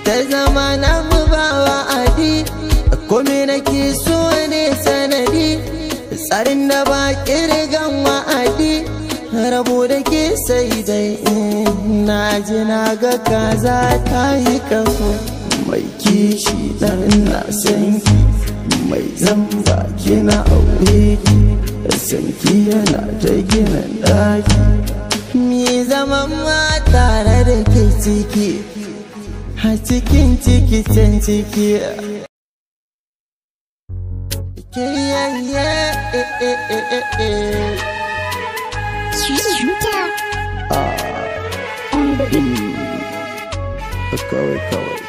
ta zama na mu ba wa'adi, kome nake so ne sanadi, tsarin da ba kirgan wa'adi, rabo da ke sai dai na ji na ga kaza ta yi kafo. Mai kishi dan na san ki, mai zamba kina aure ki, sanki yana ta gina daki, mi zaman ma tare da ke ciki, a cikin ciki can ciki. Kawai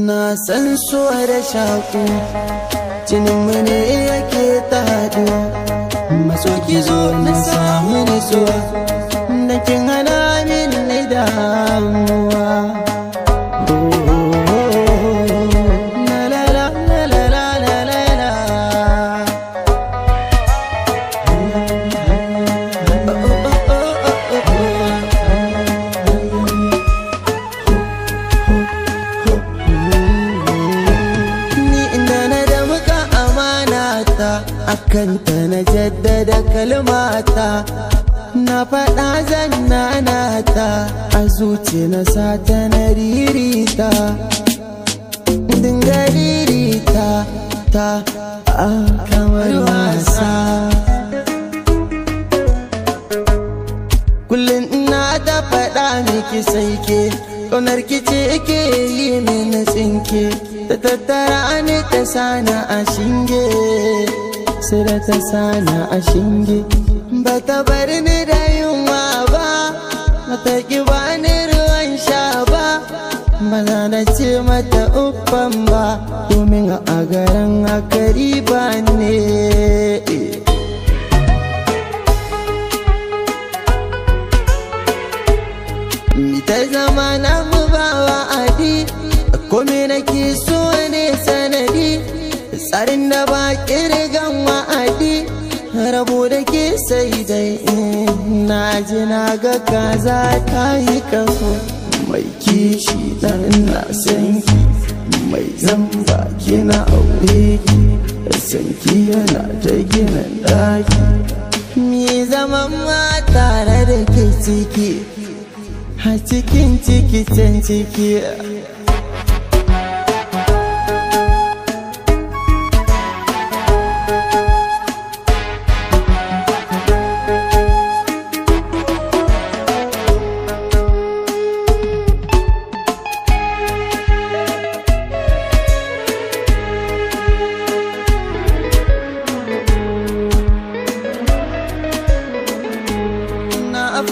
na san so da shaku, jininmu ne yake ta haɗuwa, maso ki zo na samu nutsuwa, da kin hana min na damuwa. Akanta na jaddada kalmata, na faɗa zannanata, a zuci na sata na ririta, dinga ririta ta kamar wasa. Kullum ina da faɗa miki sai ke, ƙaunar ki ce ke yi mini tsinke, ta tattara ni ta sana a shinge, sai da ta sana a shinge. Ba ta bar ni da yunwa ba, ba ta ki bani ruwan sha ba, ba za na ce mata uffan ba, domin a garin haka riba ne. Ta zama na mu ba wa'adi, kome nake so ne sanadi, tsarin da ba kirgan wa'adi, rabo da ke sai dai na ji na ga kaza ta yi kafo. Mai kishi dan na san ki, mai zamba kina aure ki, sanki yana ta gina daki, mi zaman ma tare da ke ciki, a cikin ciki can ciki.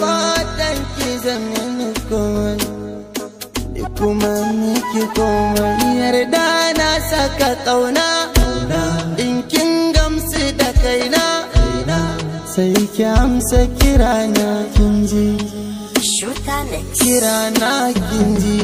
Fatan ki zama komai, da kuma miki komai, yarda na saka ƙauna, in kin gamsu da kaina, sai ki amsa kirana kin ji, kirana kin ji.